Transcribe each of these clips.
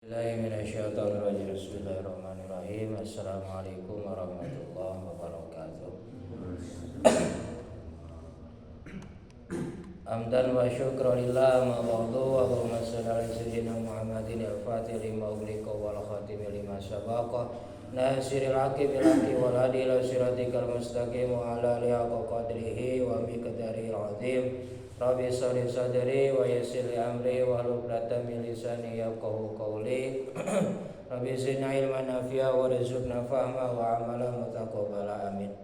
Bismillahirrahmanirrahim. Assalamualaikum warahmatullahi wabarakatuh. Hamdan wa syukran lillah ma ba'du wa Allahumma shalli ala sayyidina Muhammadin al-fatih lima ughliqa wal khatim lima sabaqa nasiril haqqi bil haqqi wal hadi ila siratikal mustaqim wa ala alihi qadrihi wa miqdaril azim. Rabbi sholli sadri wa yassir li amri wa hlul 'uqdatam min lisani yafqahu qawli. Rabbi zidna ilman nafi'a wa rizqna fahma wa amalan mutaqabbala amin.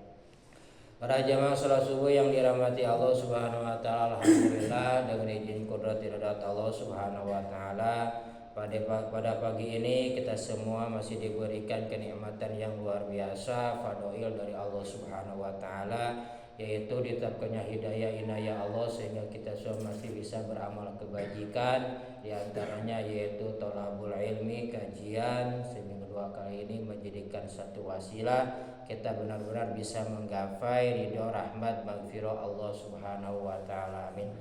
Para jamaah salat subuh yang dirahmati Allah Subhanahu wa taala, alhamdulillah dengan izin qudrat iradat Allah Subhanahu wa taala pada pagi ini kita semua masih diberikan kenikmatan yang luar biasa, fadail dari Allah Subhanahu wa taala, yaitu ditetapkannya hidayah inayah Allah sehingga kita semua masih bisa beramal kebajikan, diantaranya yaitu thalabul ilmi, kajian, sehingga kedua kali ini menjadikan satu wasilah kita benar-benar bisa menggapai ridho rahmat maghfirah Allah Subhanahu wa taala. Amin.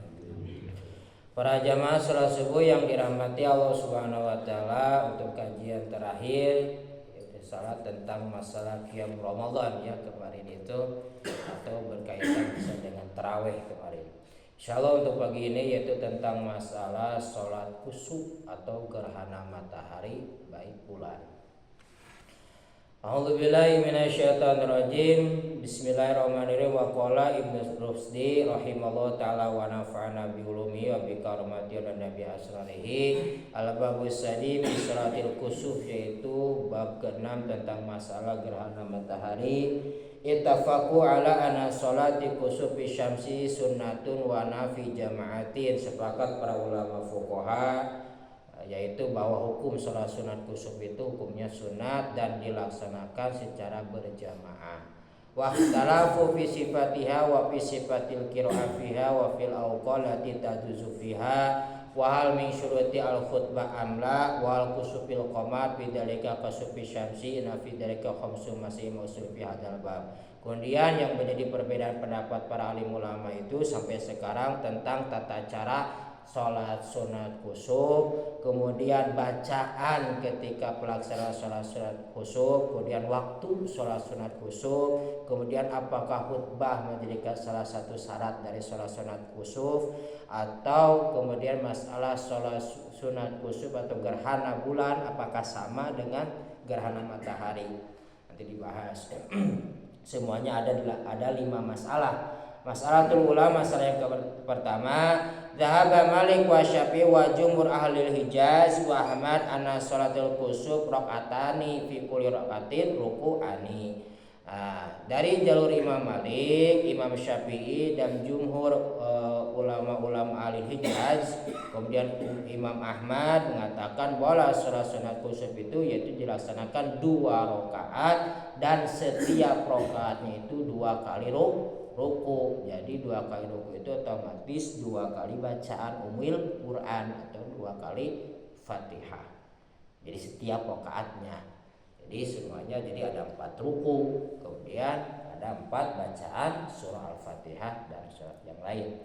Para jamaah salat subuh yang dirahmati Allah Subhanahu wa taala, untuk kajian terakhir yaitu salat tentang masalah qiyam Ramadan ya kemarin itu, atau berkaitan bisa dengan tarawih kemarin. Insyaallah untuk pagi ini yaitu tentang masalah salat kusuf atau gerhana matahari baik bulan. A'udzubillahi minasyaitonirrajim. Bismillahirrahmanirrahim. Wa qala Ibnu Rusdi rahimallahu taala wa nafa'ana bi ulumi wa bi karamati dan nabi asrarihi. Al-babus sadi bi salatil kusuf, yaitu bab ke-6 tentang masalah gerhana matahari. Ittafaqu ala anna salati kusufi syamsi sunnatun wa nafi jama'atin. Sepakat para ulama fuqaha yaitu bahwa hukum salat sunat kusuf itu hukumnya sunat dan dilaksanakan secara berjamaah. Wa ikhtalafu fi sifatiha wa fi sifatil qira'ah fiha wa fil awqati taduzu fiha wa hal min syuruti al khutbah amla wa al kusufil qamar bidzalika kasufi syamsi na fi dzalika khamsu masih mausul fi hadzal bab. Kemudian yang menjadi perbedaan pendapat para alim ulama itu sampai sekarang tentang tata cara sholat sunat kusuf, kemudian bacaan ketika pelaksanaan sholat sunat kusuf, kemudian waktu sholat sunat kusuf, kemudian apakah khutbah menjadi salah satu syarat dari sholat sunat kusuf, atau kemudian masalah sholat sunat kusuf atau gerhana bulan apakah sama dengan gerhana matahari, nanti dibahas. Semuanya ada 5 masalah. Masalatul ula, masalah yang pertama, zahaba Malik wa Syafi'i wa jumhur ahli Hijaz wa Ahmad anna salatul kusuf rakaatani fi kulli rakaatin ruku'ani. Dari jalur Imam Malik, Imam Syafi'i dan jumhur ulama-ulama ahli Hijaz, kemudian Imam Ahmad mengatakan bahwa salat sunat kusuf itu yaitu dilaksanakan 2 rakaat dan setiap rakaatnya itu 2 kali ruku. Jadi 2 kali ruku itu otomatis 2 kali bacaan umil Quran atau 2 kali Fatihah. Jadi setiap rakaatnya. Jadi semuanya jadi ada 4 ruku, kemudian ada 4 bacaan surah Al-Fatihah dan surat yang lain.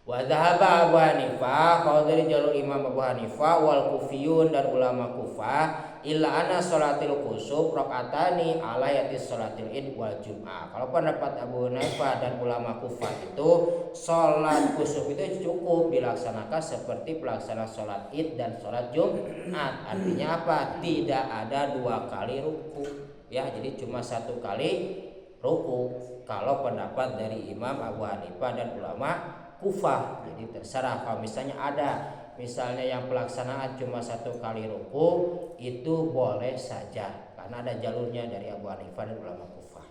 Wa dhahaba Abu Hanifah, kalau dari jalur Imam Abu Hanifah wal Kufiyun dan ulama Kufah, illa anna salatil kusuf rakaatani ala yatis salatil id wal jum'ah. Kalau pendapat Abu Hanifah dan ulama Kufah itu salat kusuf itu cukup dilaksanakan seperti pelaksanaan salat id dan salat Jumat. Artinya apa? Tidak ada 2 kali ruku. Ya, jadi cuma 1 kali ruku. Kalau pendapat dari Imam Abu Hanifah dan ulama Kufah, jadi terserah. Kalau misalnya yang pelaksanaan cuma 1 kali ruku, itu boleh saja karena ada jalurnya dari Abu Hanifah dan ulama Kufah.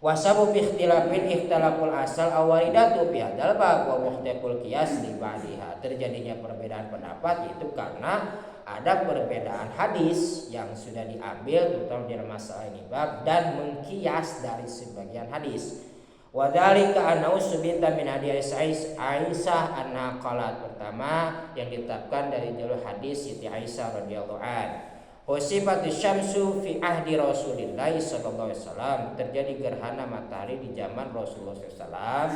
Wasabu fi ikhtilafin ikhtilaful asal awaridatu fi hadzal bab wa muhtaliful qiyas li ba'diha. Terjadinya perbedaan pendapat itu karena ada perbedaan hadis yang sudah diambil terutama dalam masalah ini bab dan mengkias dari sebagian hadis. Wa dzalika annahu subita min hadis Aisyah anna qalat. Pertama yang ditetapkan dari jalur hadis Siti Aisyah radhiyallahu anha. Usifatu syamsu fi ahdi Rasulillah sallallahu alaihi wasallam. Terjadi gerhana matahari di zaman Rasulullah sallallahu alaihi wasallam.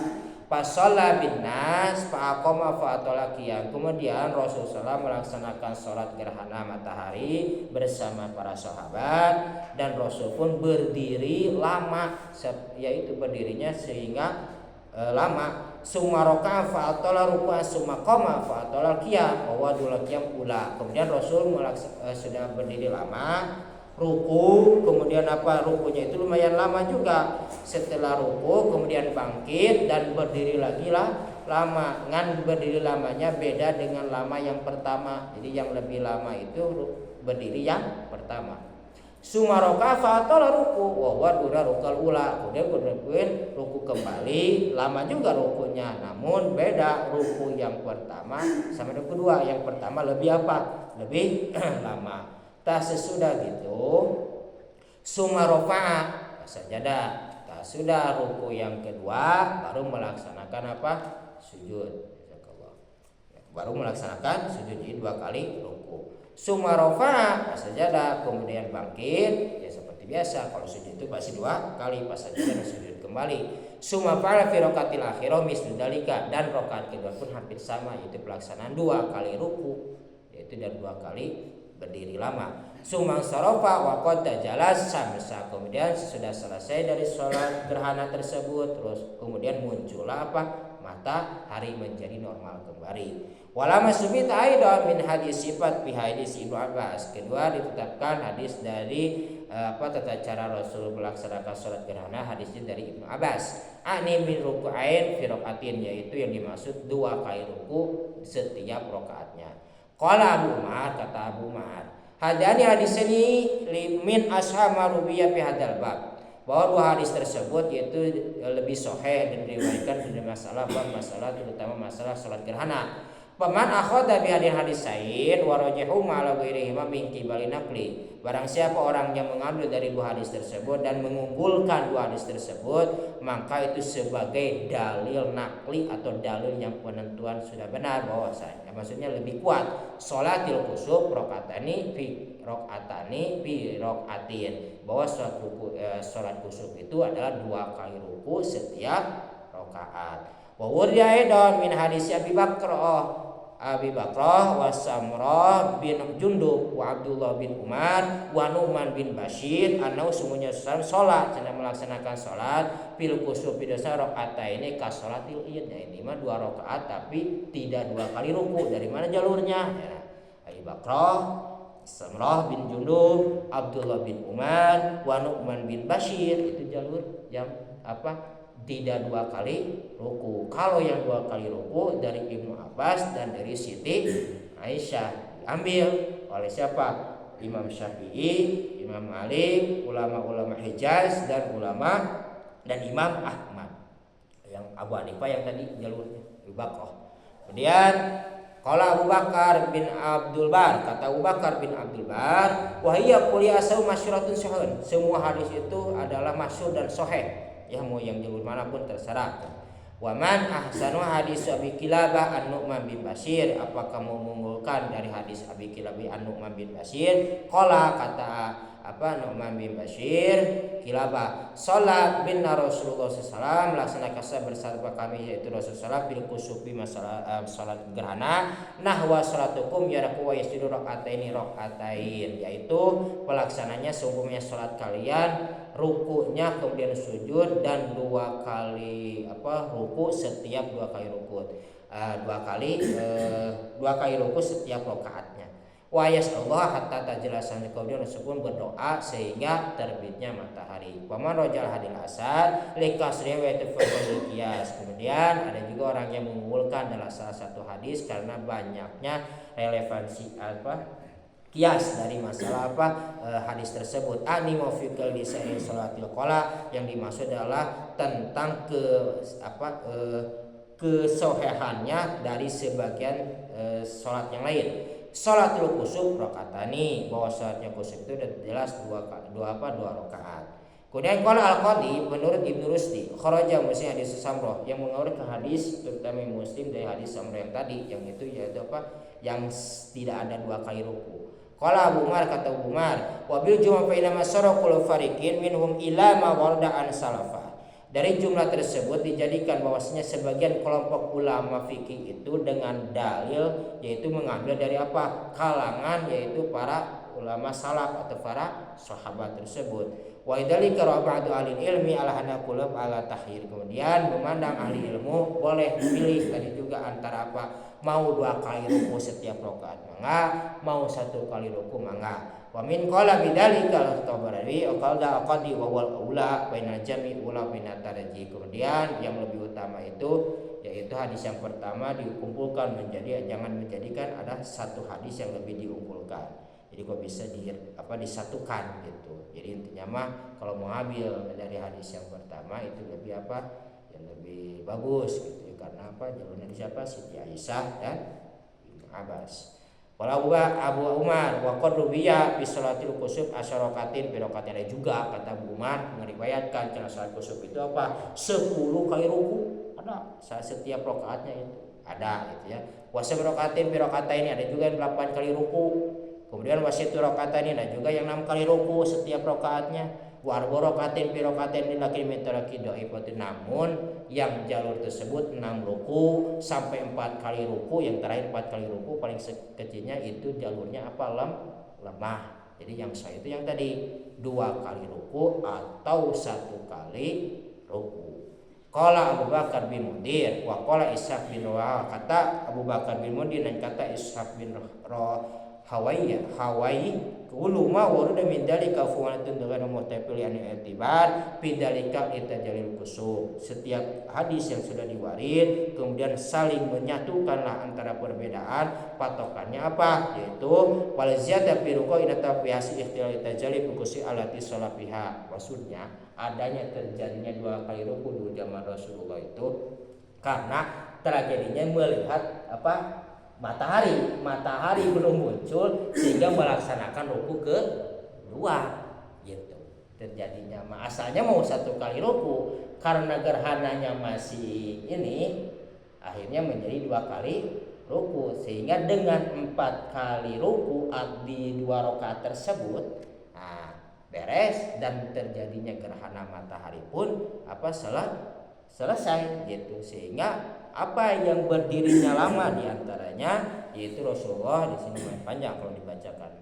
Fasalla bin nas faqama fa'atola qiyam. Kemudian Rasulullah melaksanakan sholat gerhana matahari bersama para sahabat, dan Rasul pun berdiri lama, yaitu berdirinya sehingga lama. Summa raka'a fa'atola ruku'an summa qama fa'atola qiyam wa wadul qiyam ula. Kemudian Rasul sudah berdiri lama, ruku, kemudian rukunya itu lumayan lama juga. Setelah ruku kemudian bangkit dan berdiri lagi lama. Ngan berdiri lamanya beda dengan lama yang pertama. Jadi yang lebih lama itu berdiri yang pertama. Sumaroka fatola ruku wa dura rukal ula. Kemudian ruku kembali, lama juga rukunya. Namun beda ruku yang pertama sama ruku kedua. Yang pertama lebih lebih lama. Tak sesudah gitu sumarofa sajadah. Tak sudah ruku yang kedua baru melaksanakan sujud. Baru melaksanakan sujud, jadi 2 kali ruku. Sumarofa sajadah, kemudian bangkit ya seperti biasa. Kalau sujud itu pasti 2 kali, pas sajadah dan sujud kembali. Summa fa'ala fi raqatil akhirah mislu dzalika, dan rakaat kedua pun hampir sama, yaitu pelaksanaan 2 kali ruku, yaitu dan 2 kali berdiri lama. Sumang sarofa wa qad tajalas samsa. Kemudian sudah selesai dari sholat gerhana tersebut, terus kemudian muncullah matahari menjadi normal kembali. Walama subita aidan min hadis sifat fi hadis Ibnu Abbas. Kedua ditetapkan hadis dari tata cara Rasul melaksanakan sholat gerhana, hadisnya dari Ibnu Abbas. Ani min ruku'ain fi raqatin, yaitu yang dimaksud 2 kali ruku setiap rakaatnya. Qala Abu Umar, kata Abu Umar, hadani hadis ini min ashab marubiyah fi hadzal bab, bahwa 2 hadis tersebut yaitu lebih sahih dan diriwayatkan dari masalah terutama masalah salat gerhana. Paman akhadha bi hadis Sa'id wa rajahu ma la ghairihi min qibali naqli. Barang siapa orang yang mengambil dari 2 hadis tersebut dan mengunggulkan 2 hadis tersebut, maka itu sebagai dalil nakli atau dalil yang penentuan sudah benar bahwasanya, maksudnya lebih kuat, sholatil khusuf rakaatani fi rakaatin, bahwa sholat khusuf itu adalah 2 kali ruku setiap rakaat. Wa wurya aidan min hadis Abi Bakrah wa Samrah bin Jundub wa Abdullah bin Umar wa Nu'man bin Bashir anau sungguhnya salat sedang melaksanakan salat fil khusuf fi raka'ataini ka salatil id. Ini mah 2 rakaat tapi tidak 2 kali ruku. Dari mana jalurnya? Ya, Abi Bakrah, Samrah bin Jundub, Abdullah bin Umar, wa Nu'man bin Bashir, itu jalur yang tidak 2 kali ruku. Kalau yang 2 kali ruku dari Ibnu Abbas dan dari Siti Aisyah, diambil oleh siapa? Imam Syafi'i, Imam Malik, ulama-ulama Hijaz dan Imam Ahmad. Yang Abu Hanifah yang tadi jalurnya Abu Bakrah. Kemudian qala Abu Bakar bin Abdul Bar, kata Abu Bakar bin Abdul Bar, wa hiya kulli asau masyhuratun sahih. Semua hadis itu adalah masyhur dan sahih. Ya mau yang jalur manapun terserah. Wa man ahsanu hadis Abi Kilabah an-Nu'man bin Bashir, apakah mau mengunggulkan dari hadis Abi Kilabah an-Nu'man bin Bashir? Qala, kata Nu'man bin Bashir, Kilabah, salat bin Rasulullah SAW, melaksanakan bersama kami yaitu Rasulullah bil kusufi masalah salat gerhana, nahwa salatukum yaraku wa yasjudu rakaatain, yaitu pelaksananya sungguhnya salat kalian, rukunya kemudian sujud dan 2 kali ruku setiap 2 kali ruku, 2 kali ruku setiap rakaatnya. Wa yasallahu hatta tajlasan, kemudian Rasul berdoa sehingga terbitnya matahari. Paman rojal hadil asar likasri wa tafadul qiyas. Kemudian ada juga orang yang mengunggulkan dalam salah satu hadis karena banyaknya relevansi kias dari masalah hadis tersebut. Ani mafiqal lisa'i salatil qala, yang dimaksud adalah tentang kesohihannya dari sebagian salat yang lain. Salatul khusuf rakaatani, bahwa salatnya khusuf itu sudah jelas 2 rakaat. Kemudian qala al-Qadhi, menurut Ibnu Rusdi, kharaja Muslim hadis Samrah, yang mengurut ke hadis terutama Muslim dari hadis Samrah yang tadi, yang itu yaitu yang tidak ada 2 kali ruku. Qala Abu Umar, kata Abu Umar, wa bil juma' fa inna masarakul fariqin minhum ila ma warda an salafa. Dari jumlah tersebut dijadikan bahwasanya sebagian kelompok ulama fikih itu dengan dalil yaitu mengambil dari apa? Kalangan yaitu para ulama salaf atau para sahabat tersebut. Wa idzalika ba'du ahli ilmi ala hanaqulub ala tahir. Kemudian memandang ahli ilmu boleh pilih tadi juga antara apa? Mau 2 kali ruku setiap rakaat mangga, mau 1 kali ruku mangga. Wa min qala bidzalika al-Tabarani aqalda aqadi wa wal ula bainal jami' ula bainat tarji. Kemudian yang lebih utama itu yaitu hadis yang pertama dikumpulkan menjadi jangan menjadikan ada satu hadis yang lebih diunggulkan. Jadi kok bisa disatukan gitu. Jadi intinya mah kalau mau ambil dari hadis yang pertama itu lebih apa? Yang lebih bagus gitu. Karena apa? Jalurnya di siapa? Siti Aisyah dan Ibnu Abbas. Walau Abu Umar wa qad rubiya fi salatil kusuf asyarakatin fi rakatain juga kata Abu Umar meriwayatkan cara salat kusuf itu apa 10 kali ruku ada setiap rakaatnya itu ada gitu ya. Wa sabrakatin fi rakatain ada juga yang 8 kali ruku. Kemudian wasitu rakatain ada juga yang 6 kali ruku setiap rakaatnya. Wa arba'atin fi rakatain lakin mitaraki dhaifatun namun yang jalur tersebut 6 ruku sampai 4 kali ruku, yang terakhir 4 kali ruku paling kecilnya itu jalurnya apa? Lemah. Jadi yang sahih itu yang tadi 2 kali ruku atau 1 kali ruku. Qala Abu Bakar bin Mudir wa qala Ishaq bin Rawa, kata Abu Bakar bin Mudir dan kata Ishaq bin Hawaii uluma waruda min dalika fuwanatun dengan muhtafil an i'tibar fi dalika itajalil kusuf. Setiap hadis yang sudah diwarid kemudian saling menyatukanlah antara perbedaan patokannya apa? Yaitu wal ziyada fi ruku' ila tafihasi ikhtilal itajali bukusi alati salafiha. Maksudnya adanya terjadinya 2 kali ruku di zaman Rasulullah itu karena tragedinya melihat apa? Matahari belum muncul sehingga melaksanakan ruku kedua gitu. Terjadinya asalnya mau 1 kali ruku karena gerhananya masih ini akhirnya menjadi 2 kali ruku sehingga dengan 4 kali ruku di 2 rakaat tersebut beres dan terjadinya gerhana matahari pun selesai gitu sehingga apa yang berdirinya lama diantaranya yaitu Rasulullah di sini panjang kalau dibacakan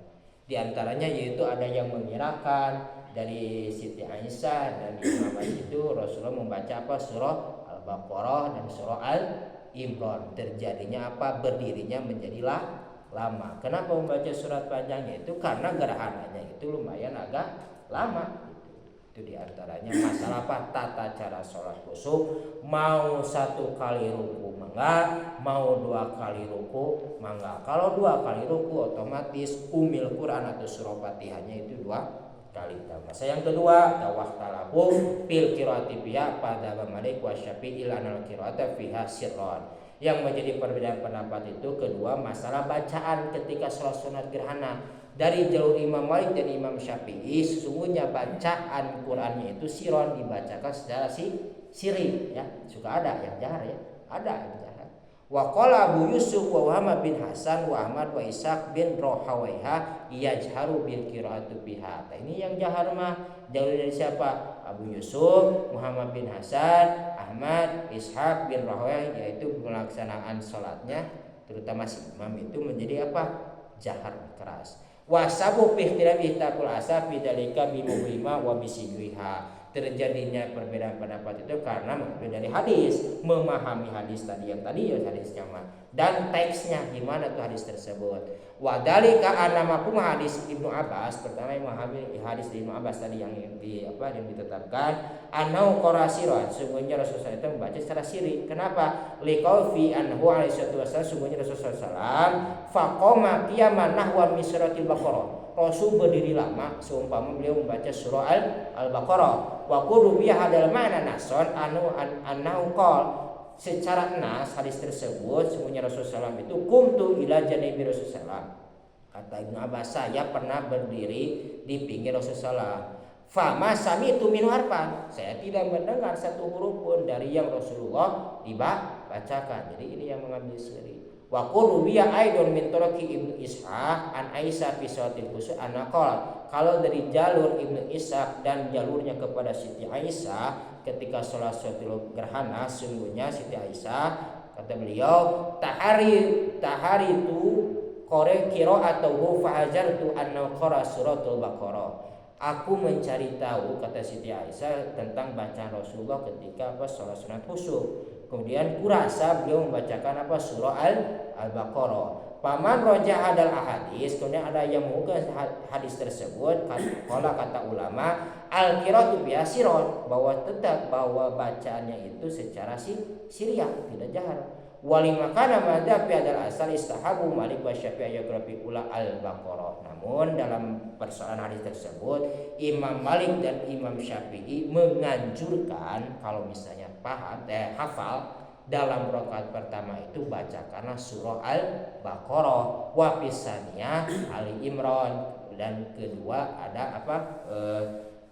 diantaranya yaitu ada yang mengirakan dari Siti Aisyah dan Ibnu Abbas itu Rasulullah membaca apa surah Al-Baqarah dan surah Al-Imran terjadinya apa berdirinya menjadilah lama. Kenapa membaca surat panjangnya itu karena gerhananya itu lumayan agak lama. Itu diantaranya masalah apa tata cara sholat kusuf mau 1 kali ruku mangga mau 2 kali ruku mangga. Kalau 2 kali ruku otomatis umil Quran atau surah Fatihahnya itu 2 kali. Masa yang kedua dawah talabu fil qiraati fiha pada Malik wa Syafi'i lanal qiraata fiha sirron. Yang menjadi perbedaan pendapat itu kedua masalah bacaan ketika sholat sunat gerhana. Dari jalur Imam Malik dan Imam Syafi'i sesungguhnya bacaan Qur'annya itu siron dibacakan secara siri ya. Suka ada yang jahar ya. Ada yang jahar. Wa qala Abu Yusuf wa Muhammad bin Hasan wa Ahmad wa Ishaq bin Rahawaiha yajharu bil qiraatu biha. Ini yang jahar mah jalur dari siapa? Abu Yusuf, Muhammad bin Hasan, Ahmad, Ishaq bin Rahawaiha yaitu pelaksanaan salatnya terutama si imam itu menjadi apa? Jahar keras. Wasabu fi ikhtilafi taqul asaf bidzalika bimuhlima wa bisidwiha. Terjadinya perbedaan pendapat itu karena mengambil dari hadis, memahami hadis tadi yang tadi ya hadisnya mah dan teksnya gimana tuh hadis tersebut. Wa dzalika anamakum hadis Ibnu Abbas, pertama yang memahami hadis Ibnu Abbas tadi yang ditetapkan anau qarasiran, sungguhnya Rasulullah itu membaca secara siri. Kenapa? Liqaufi anhu alaihi wasallam, sungguhnya Rasulullah sallallahu faqama qiyaman nahwa min suratil Baqarah. Rasul berdiri lama seumpama beliau membaca surah Al-Baqarah. Wa qurbiya hadal ma'na nason annahu qol. Secara nas hadis tersebut sungguhnya Rasulullah SAW itu kumtu ila janibi Rasulullah. Kata Ibnu Abbas saya pernah berdiri di pinggir Rasulullah. Fama sami'tu min harfan. Saya tidak mendengar satu huruf pun dari yang Rasulullah dibacakan. Jadi ini yang mengambil siri. Wa qurbiya aidon min turqi Ibnu Ishaq an Aisyah fi salatil khusuf anaqal. Kalau dari jalur Ibnu Ishaq dan jalurnya kepada Siti Aisyah ketika sholat salatul gerhana, sungguhnya Siti Aisyah kata beliau tahari itu qore qiraatuhu fahajartu an qara suratul baqarah. Aku mencari tahu, kata Siti Aisyah, tentang bacaan Rasulullah ketika sholat sunat khusyuk. Kemudian kurasa beliau membacakan surah Al-Baqarah. Paman roja hadal ahadis, kemudian ada yang mengukur hadis tersebut. Kata ulama al-qiraatu biasiron, bahwa tetap bahwa bacaannya itu secara siriyah, tidak jahar. Walimakana madhab hadal asal istahabu Malik wa Syafi'i ayagrafi ula Al-Baqarah. Namun dalam persoalan hadis tersebut Imam Malik dan Imam Syafi'i menganjurkan kalau misalnya hafal dalam rakaat pertama itu bacakanlah surah Al-Baqarah, wa pisannya Ali Imran, dan kedua ada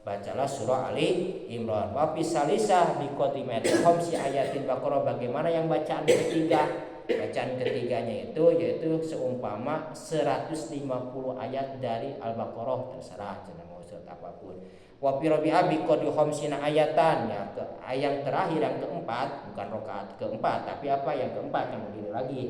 bacalah surah Ali Imran. Wa fisalisah bi khotimati khamsi ayatil Baqarah. Bagaimana yang bacaan ketiga? Bacaan ketiganya itu yaitu seumpama 150 ayat dari Al-Baqarah, terserah jangan mau surat apapun. Wa fi rabi'a bi qadri khamsina ayatan, ya yang terakhir yang keempat, bukan rakaat keempat tapi yang keempat yang berdiri lagi.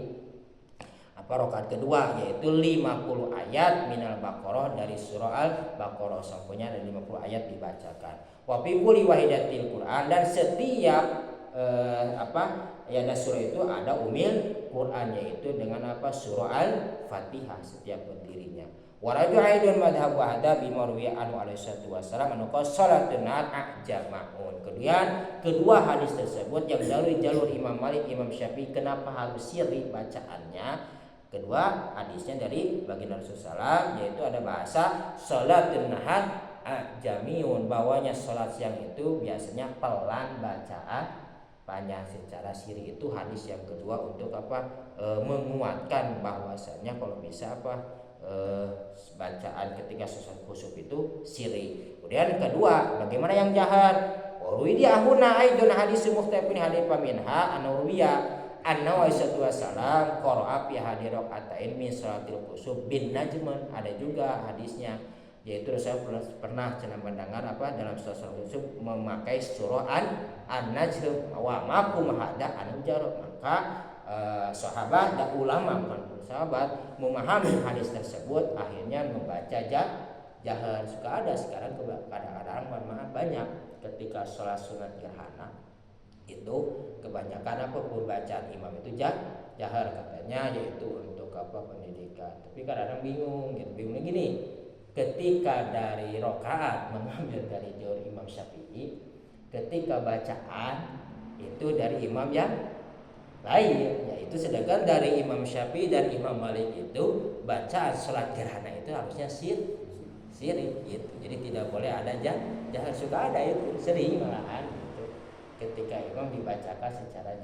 Rakaat kedua yaitu 50 ayat minal Baqarah, dari surah Al-Baqarah sampainya ada 50 ayat dibacakan. Wa fi kulli wahidatil Quran, dan setiap ayat surah itu ada umil Quran, yaitu dengan surah Al-Fatihah setiap berdirinya. Wa raju'aidun madhab wa hada bimarwi anu alaihi wasallam anu salatun ajma'un. Kemudian kedua hadis tersebut yang dari jalur Imam Malik, Imam Syafi'i, kenapa harus sirri bacaannya? Kedua hadisnya dari baginda Rasulullah SAW, yaitu ada bahasa salatun nahar ajamiun, bawahnya salat siang itu biasanya pelan bacaan panjang secara siri. Itu hadis yang kedua untuk menguatkan bahwasanya kalau bisa bacaan ketika sholat khusyuk itu siri. Kemudian kedua, bagaimana yang jahar? Warwidi ahuna aidun hadis mukhtalifin hadis paminha anurwiya anna Aisyah wasallam qara'a fi hadir rakaatain min salatil khusuf bin najm. Ada juga hadisnya, yaitu saya pernah mendengar dalam sholat khusyuk memakai surah An-Najm wa makum hada an-jar. Maka sahabat dan ulama, bukan sahabat, memahami hadis tersebut akhirnya membaca jahar. Suka ada sekarang kadang-kadang banyak ketika sholat sunat gerhana itu kebanyakan pembacaan imam itu jahar katanya, yaitu untuk pendidikan. Tapi kadang-kadang bingungnya gini, ketika dari rokaat mengambil dari jalur Imam Syafi'i, ketika bacaan itu dari imam yang lain, yaitu sedangkan dari Imam Syafi'i dan Imam Malik itu bacaan sholat gerhana itu harusnya siri gitu. Jadi tidak boleh ada jahar. Suka ada itu sering malahan ketika imam dibacakan secara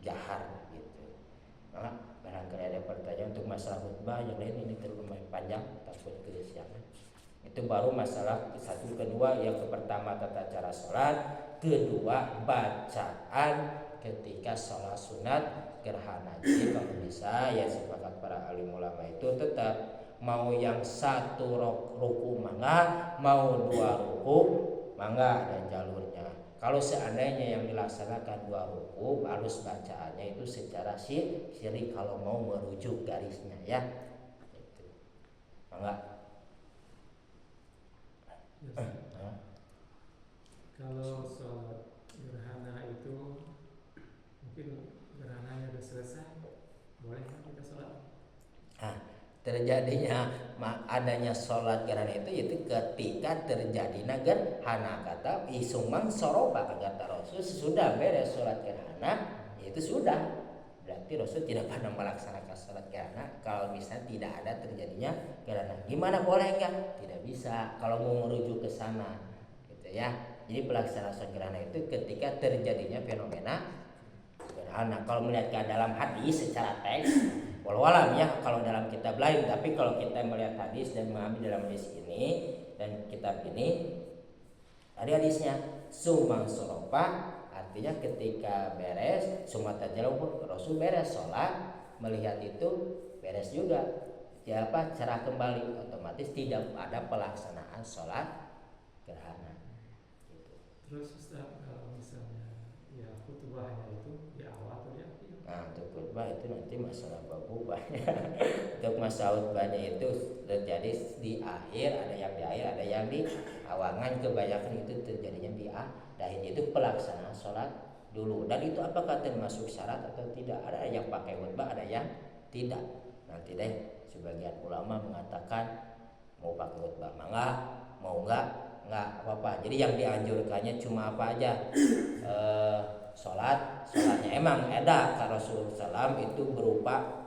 jahar gitu. Nah, barangkali ada pertanyaan untuk masalah khutbah yang lain, ini terlalu panjang takut kesiangan. Itu baru masalah satu. Kedua, yang pertama tata cara sholat, kedua bacaan ketika sholat sunat gerhana. Jadi kalau bisa ya sepakat para alim ulama itu tetap mau yang satu ruku mangga, mau dua ruku mangga dan jalurnya. Kalau seandainya yang dilaksanakan dua ruku, harus bacaannya itu secara siri kalau mau merujuk garisnya ya. Itu. Mangga. Kalau sholat gerhana itu mungkin gerhananya sudah selesai, boleh kan kita sholat? Terjadinya adanya sholat gerhana itu ketika terjadinya gerhana, kata isumang soroba, kata Rasul, sesudah beres sholat gerhana itu sudah, berarti Rasul tidak pernah melaksanakan sholat gerhana kalau misalnya tidak ada terjadinya gerhana. Gimana, boleh enggak? Tidak bisa kalau mau merujuk ke sana gitu ya. Jadi pelaksanaan sholat gerhana itu ketika terjadinya fenomena gerhana. Kalau melihat ke dalam hadis secara teks, walau alam ya kalau dalam kitab lain, tapi kalau kita melihat hadis dan memahami dalam hadis ini dan kitab ini, tadi hadisnya sumang soropa, artinya ketika beres sumat tajawuf Rasul beres sholat melihat itu beres juga. Ya cerah kembali, otomatis tidak ada pelaksanaan sholat gerhana. Gitu. Terus Ustaz, kalau misalnya ya khutbahnya itu di awal atau di akhir? Nah untuk khutbah itu nanti masalah babubahnya. Untuk masalah khutbahnya itu terjadi di akhir, ada yang di akhir, ada yang di awangan. Kebanyakan itu terjadinya di akhir, itu pelaksanaan sholat dulu. Dan itu apakah termasuk syarat atau tidak? Ada yang pakai khutbah, ada yang tidak. Nanti deh sebagian ulama mengatakan mau pakai khutbah mangga, mau enggak apa-apa. Jadi yang dianjurkannya cuma apa aja? Sholatnya emang ada karena Rasulullah SAW itu berupa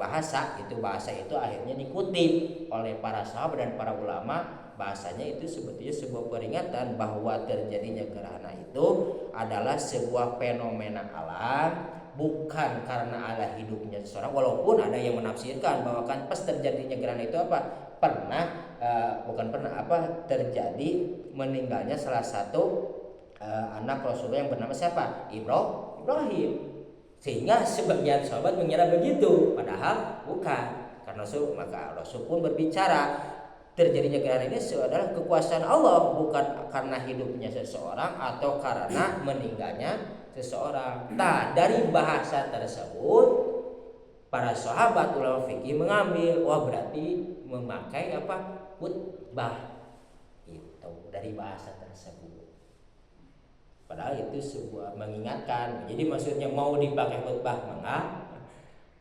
bahasa itu akhirnya dikutip oleh para sahabat dan para ulama. Bahasanya itu sebetulnya sebuah peringatan bahwa terjadinya gerhana itu adalah sebuah fenomena alam, bukan karena ala hidupnya seseorang. Walaupun ada yang menafsirkan bahwa kan pas terjadinya gerhana itu terjadi meninggalnya salah satu anak Rasulullah yang bernama siapa? Ibrahim. Sehingga sebagian sahabat mengira begitu, padahal bukan. Maka Rasul pun berbicara terjadinya gerhana ini adalah kekuasaan Allah, bukan karena hidupnya seseorang atau karena meninggalnya seseorang. Nah, dari bahasa tersebut para sahabat ulama fikih mengambil, berarti memakai khutbah itu dari bahasa tersebut. Padahal itu sebuah mengingatkan. Jadi maksudnya mau dipakai khutbah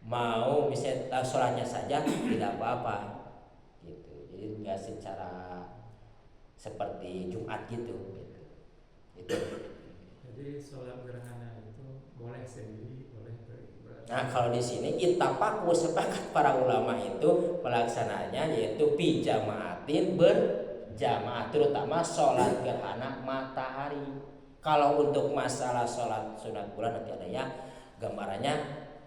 mau bisa sholatnya saja tidak apa-apa gitu. Jadi nggak secara seperti Jumat gitu. Itu. Jadi sholat gerhana itu boleh sendiri, boleh beribadah. Nah kalau di sini ittafaqu sepakat para ulama itu pelaksanaannya yaitu pijamaatin berjamaah, terutama sholat gerhana matahari. Kalau untuk masalah sholat sunat bulan nanti ada ya gambarannya,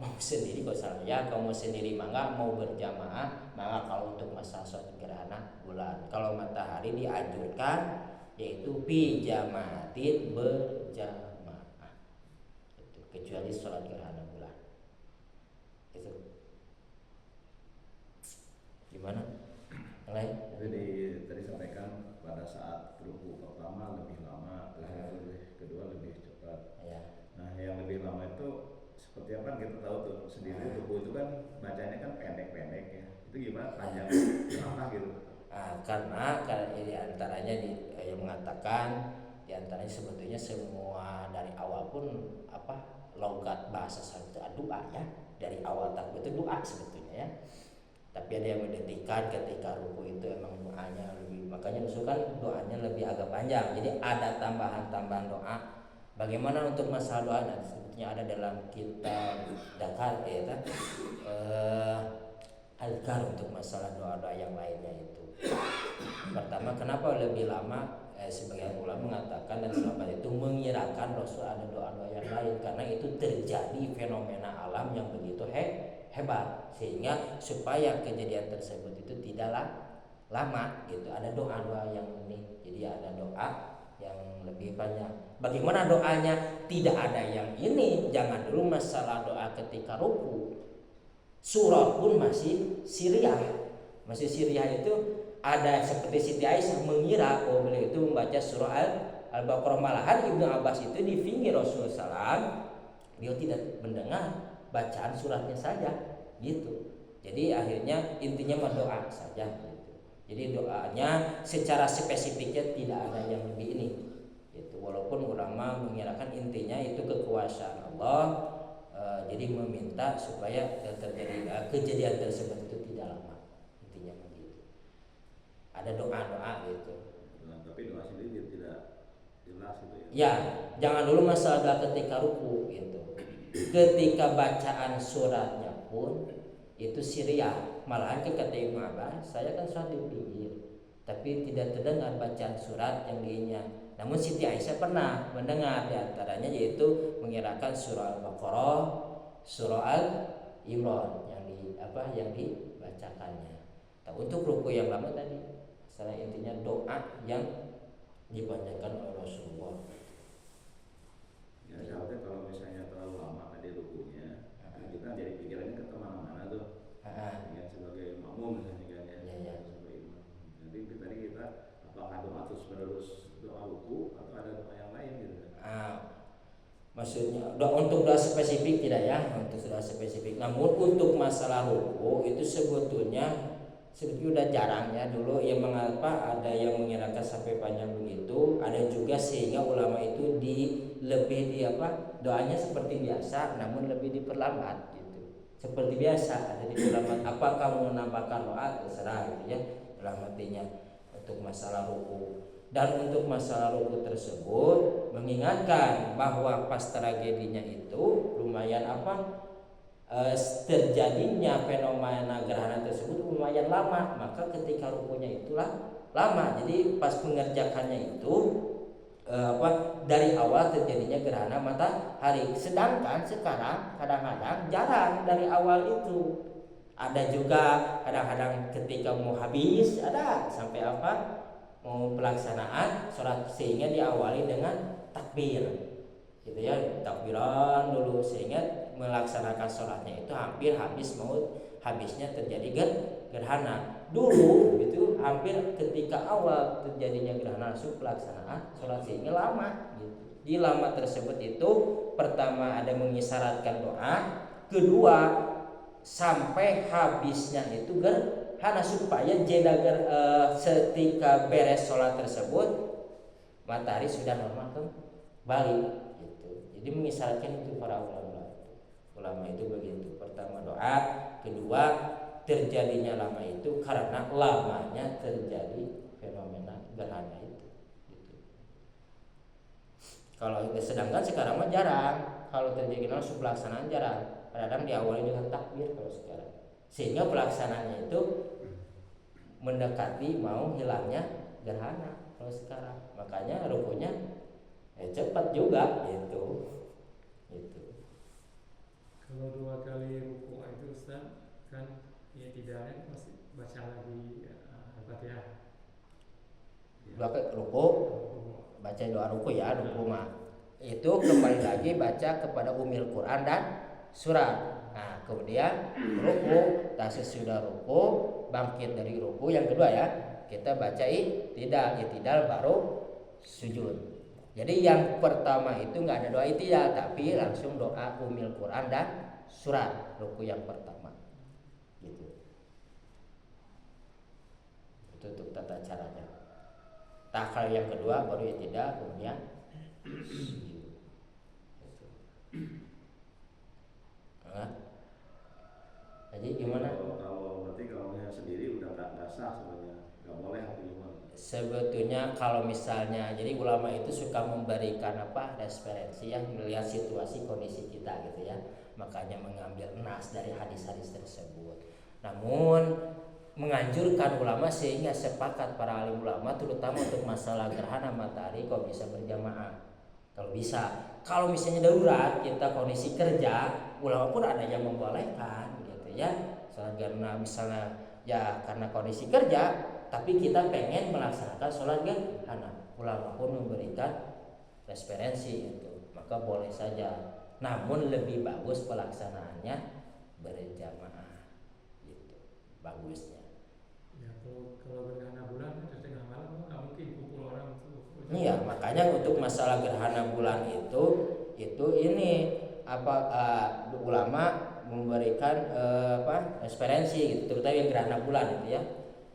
mau sendiri kalau mau sendiri mangga, mau berjamaah maka. Kalau untuk masalah sholat gerhana bulan, kalau matahari dianjurkan yaitu pijamaatin berjamaah itu, kecuali sholat gerhana bulan. Itu gimana? Jadi tadi sampaikan pada saat ruku pertama lebih lama, kedua lebih cepat. Ya. Nah yang lebih lama itu seperti apa? Kita tahu tuh sendiri ruku itu kan bacanya kan pendek-pendek ya. Itu gimana panjang berapa gitu? Karena di antaranya yang mengatakan di antaranya sebetulnya semua dari awal pun logat bahasa itu doa ya. Dari awal takbir itu doa sebetulnya ya. Tapi ada yang mendetikan ketika ruku itu emang doanya lebih, makanya usulkan doanya lebih agak panjang. Jadi ada tambahan doa. Bagaimana untuk masalah doa? Nah, sebetulnya ada dalam kitab Dakar Al-Kar untuk masalah doa-doa yang lainnya itu. Pertama, kenapa lebih lama? Sebagian ulama mengatakan dan sahabat itu mengirakan Rasul ada doa-doa yang lain karena itu terjadi fenomena alam yang begitu hebat, sehingga supaya kejadian tersebut itu tidaklah lama gitu. Ada doa-doa yang ini, jadi ada doa yang lebih banyak. Bagaimana doanya? Tidak ada yang ini. Jangan dulu masalah doa ketika ruku. Surah pun masih siriyah. Masih siriyah itu ada seperti Siti Aisyah mengira beliau itu membaca surah Al-Baqarah. Malahan Ibnu Abbas itu di pinggir Rasulullah SAW, beliau tidak mendengar bacaan suratnya saja gitu. Jadi akhirnya intinya berdoa saja gitu. Jadi doanya secara spesifiknya tidak ada yang lebih ini gitu. Walaupun ulama mengirakan intinya itu kekuasaan Allah, jadi meminta supaya terjadi kejadian tersebut itu tidak lama, intinya begitu. Ada doa-doa gitu. Nah, tapi doa sendiri tidak jelas gitu ya. Ya, jangan dulu masalah ketika ruku gitu. Ketika bacaan suratnya pun itu siriyah. Malahan kata Ibnu Abbas, saya kan sholat di pinggir, tapi tidak terdengar bacaan surat yang diinya. Namun Siti Aisyah pernah mendengar, di antaranya yaitu mengirakan surah Al-Baqarah, surah Al-Imran yang dibacakannya. Nah, untuk ruku yang lama tadi, salah intinya doa yang dibacakan oleh Rasulullah. Ya, seharusnya kalau misalnya terlalu lama tadi rukunya, kita jadi pikirannya ke kemana Ya, sebagai makmum misalnya kan ya. Ya. Sebagai imam. Jadi tadi kita apakah doa terus menerus doa ruku atau ada doa yang lain gitu kan? Maksudnya untuk doa spesifik tidak ya, untuk doa spesifik. Namun untuk masalah ruku itu sebetulnya udah jarang ya. Dulu yang mengapa ada yang mengirakan sampai panjang begitu, ada juga sehingga ulama itu doanya seperti biasa namun lebih diperlambat gitu. Seperti biasa ada diperlambat. Apakah mau menambahkan doa terserah gitu ya dalam artinya untuk masalah ruku. Dan untuk masalah ruku tersebut mengingatkan bahwa pas tragedinya itu lumayan terjadinya fenomena gerhana tersebut lumayan lama, maka ketika rukunya itulah lama. Jadi pas mengerjakannya itu dari awal terjadinya gerhana matahari. Sedangkan sekarang kadang-kadang jarang dari awal itu. Ada juga kadang-kadang ketika mau habis ada sampai mau pelaksanaan sholat sehingga diawali dengan takbir gitu ya, takbiran dulu sehingga melaksanakan sholatnya itu hampir habisnya terjadi gerhana. Dulu itu hampir ketika awal terjadinya gerhana langsung pelaksanaan sholat sehingga lama gitu. Di lama tersebut itu pertama ada mengisyaratkan doa, kedua sampai habisnya itu gerhana supaya ketika beres sholat tersebut matahari sudah normal kembali gitu. Jadi mengisyaratkan itu para ulama itu begitu. Pertama doa, kedua terjadinya lama itu karena lamanya terjadi fenomena gerhana itu gitu. Kalau sedangkan sekarang mah jarang, kalau terjadi langsung pelaksanaan jarang. Kadang diawali dengan takbir kalau sekarang, sehingga pelaksanaannya itu mendekati mau hilangnya gerhana kalau sekarang. Makanya rukunya cepat juga gitu. Kalau 2 kali ruku itu Ustaz kan ya tidaknya masih baca lagi Al-Fatihah. Dua kali ruku, baca doa ruku ya, ruku mah itu kembali lagi baca kepada umil Quran dan surat. Nah kemudian ruku, sesudah ruku bangkit dari ruku yang kedua ya kita baca i'tidal baru sujud. Jadi yang pertama itu nggak ada doa i'tidal tapi langsung doa umil Quran dan surat ruku yang pertama gitu. Itu untuk tata caranya. Kalau yang kedua baru i'tidal kemudian sujud. Jadi gimana? Kalau berarti kalau sendiri udah nggak sah sebenarnya, nggak boleh atau gimana? Sebetulnya kalau misalnya, jadi ulama itu suka memberikan referensi yang melihat situasi kondisi kita gitu ya, makanya mengambil nas dari hadis-hadis tersebut. Namun menganjurkan ulama sehingga sepakat para alim ulama terutama untuk masalah gerhana matahari kalau bisa berjamaah. Kalau bisa, kalau misalnya darurat kita kondisi kerja, ulama pun ada yang membolehkan gitu ya. Karena misalnya ya karena kondisi kerja, tapi kita pengen melaksanakan sholat gerhana, ulama pun memberikan referensi itu, maka boleh saja. Namun lebih bagus pelaksanaannya berjamaah, gitu bagusnya. Ya kalau gerhana bulan itu tengah malam nggak mungkin kumpul orang tuh. Iya, makanya untuk masalah gerhana bulan itu ini ulama memberikan referensi gitu, terutama yang gerhana bulan itu ya.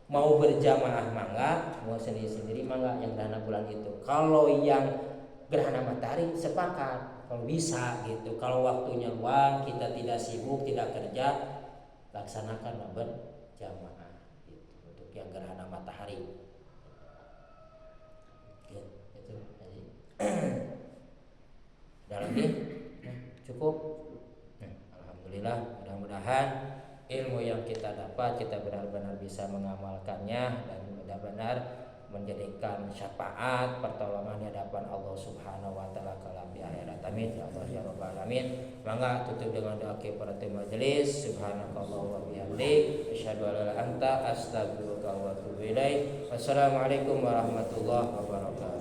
Mau berjamaah mangga, mau sendiri-sendiri mangga yang gerhana bulan itu. Kalau yang gerhana matahari sepakat kalau bisa gitu. Kalau waktunya luang, kita tidak sibuk, tidak kerja, laksanakan berjamaah gitu untuk yang gerhana matahari. Ada lagi? Cukup? Alhamdulillah, mudah-mudahan ilmu yang kita dapat kita benar-benar bisa mengamalkannya dan benar-benar menjadikan syafaat pertolongan di hadapan Allah Subhanahu wa taala kelak di akhirat. Amin ya Allah ya rabbal alamin. Mangga tutup dengan doa kifaratul majelis. Subhanakallah wa bihamdik asyhadu an la ilaha illa anta astaghfiruka wa atubu ilaik. Wassalamualaikum warahmatullahi wabarakatuh.